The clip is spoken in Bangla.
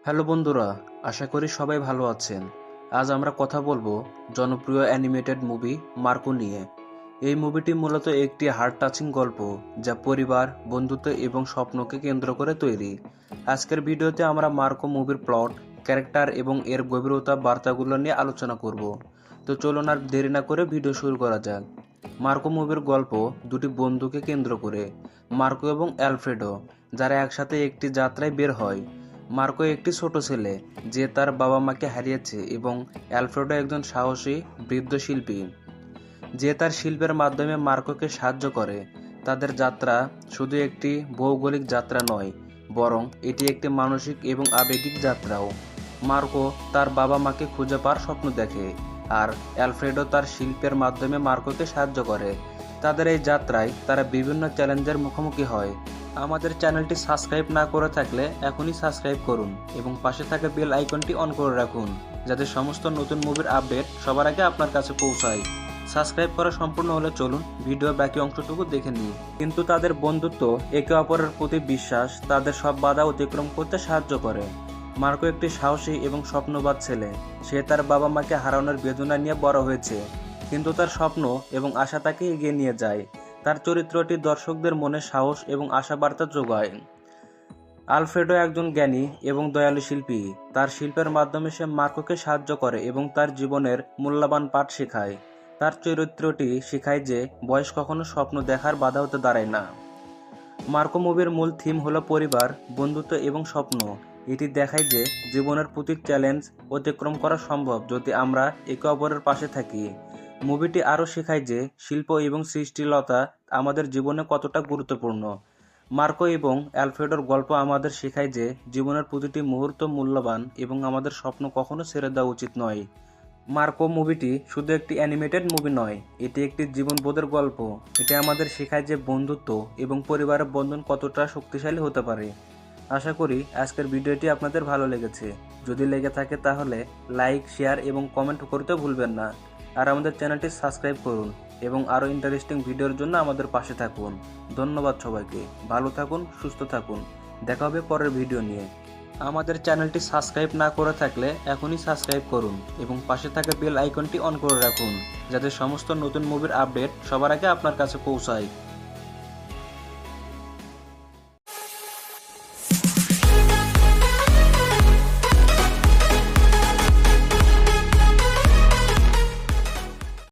হ্যালো বন্ধুরা, আশা করি সবাই ভালো আছেন। আজ আমরা কথা বলবো জনপ্রিয় অ্যানিমেটেড মুভি মার্কো নিয়ে। এই মুভিটি মূলত একটি হার্ট টাচিং গল্প, যা পরিবার, বন্ধুত্ব এবং স্বপ্নকে কেন্দ্র করে তৈরি। আজকের ভিডিওতে আমরা মার্কো মুভির প্লট, ক্যারেক্টার এবং এর গভীরতা বার্তাগুলো নিয়ে আলোচনা করব। তো চলুন আর দেরি না করে ভিডিও শুরু করা যাক। মার্কো মুভির গল্প দুটি বন্ধুকে কেন্দ্র করে, মার্কো এবং অ্যালফ্রেডো, যারা একসাথে একটি যাত্রায় বের হয়। মার্কো একটি ছোট ছেলে যে তার বাবা মাকে হারিয়েছে, এবং অ্যালফ্রেডো একজন সাহসী বৃদ্ধ শিল্পী যে তার শিল্পের মাধ্যমে মার্কোকে সাহায্য করে। তাদের যাত্রা শুধু একটি ভৌগোলিক যাত্রা নয়, বরং এটি একটি মানসিক এবং আবেগিক যাত্রাও। মার্কো তার বাবা মাকে খুঁজে পাওয়ার স্বপ্ন দেখে, আর অ্যালফ্রেডো তার শিল্পের মাধ্যমে মার্কোকে সাহায্য করে। তাদের এই যাত্রায় তারা বিভিন্ন চ্যালেঞ্জের মুখোমুখি হয়। আমাদের চ্যানেলটি সাবস্ক্রাইব না করে থাকলে এখনই সাবস্ক্রাইব করুন এবং পাশে থাকা বেল আইকনটি অন করে রাখুন, যাতে সমস্ত নতুন মুভির আপডেট সবার আগে আপনার কাছে পৌঁছায়। সাবস্ক্রাইব করা সম্পূর্ণ হলে চলুন ভিডিওর বাকি অংশটুকু দেখে নিই। কিন্তু তাদের বন্ধুত্ব, একে অপরের প্রতি বিশ্বাস তাদের সব বাধা অতিক্রম করতে সাহায্য করে। মার্কো একটি সাহসী এবং স্বপ্নবাদ ছেলে। সে তার বাবা মাকে হারানোর বেদনা নিয়ে বড় হয়েছে, কিন্তু তার স্বপ্ন এবং আশা তাকে এগিয়ে নিয়ে যায়। তার চরিত্রটি দর্শকদের মনে সাহস এবং আশা বার্তা যোগায়। আলফ্রেডো একজন জ্ঞানী এবং দয়ালু শিল্পী। তার শিল্পের মাধ্যমে সে মার্কোকে সাহায্য করে এবং তার জীবনের মূল্যবান পাঠ শেখায়। তার চরিত্রটি শেখায় যে বয়স কখনো স্বপ্ন দেখার বাধা হতে দাঁড়ায় না। মার্কো মুভির মূল থিম হলো পরিবার, বন্ধুত্ব এবং স্বপ্ন। এটি দেখায় যে জীবনের প্রতি চ্যালেঞ্জ অতিক্রম করা সম্ভব যদি আমরা একে অপরের পাশে থাকি। মুভিটি আরও শেখায় যে শিল্প এবং সৃষ্টিশীলতা আমাদের জীবনে কতটা গুরুত্বপূর্ণ। মার্কো এবং অ্যালফ্রেডোর গল্প আমাদের শেখায় যে জীবনের প্রতিটি মুহূর্ত মূল্যবান এবং আমাদের স্বপ্ন কখনো ছেড়ে দেওয়া উচিত নয়। মার্কো মুভিটি শুধু একটি অ্যানিমেটেড মুভি নয়, এটি একটি জীবনবোধের গল্প। এটি আমাদের শেখায় যে বন্ধুত্ব এবং পরিবারের বন্ধন কতটা শক্তিশালী হতে পারে। আশা করি আজকের ভিডিওটি আপনাদের ভালো লেগেছে। যদি লেগে থাকে তাহলে লাইক, শেয়ার এবং কমেন্ট করতে ভুলবেন না। আর আমাদের চ্যানেলটি সাবস্ক্রাইব করুন এবং আরও ইন্টারেস্টিং ভিডিওর জন্য আমাদের পাশে থাকুন। ধন্যবাদ সবাইকে। ভালো থাকুন, সুস্থ থাকুন। দেখা হবে পরের ভিডিও নিয়ে। আমাদের চ্যানেলটি সাবস্ক্রাইব না করে থাকলে এখনই সাবস্ক্রাইব করুন এবং পাশে থাকা বেল আইকনটি অন করে রাখুন, যাতে সমস্ত নতুন মুভির আপডেট সবার আগে আপনার কাছে পৌঁছায়।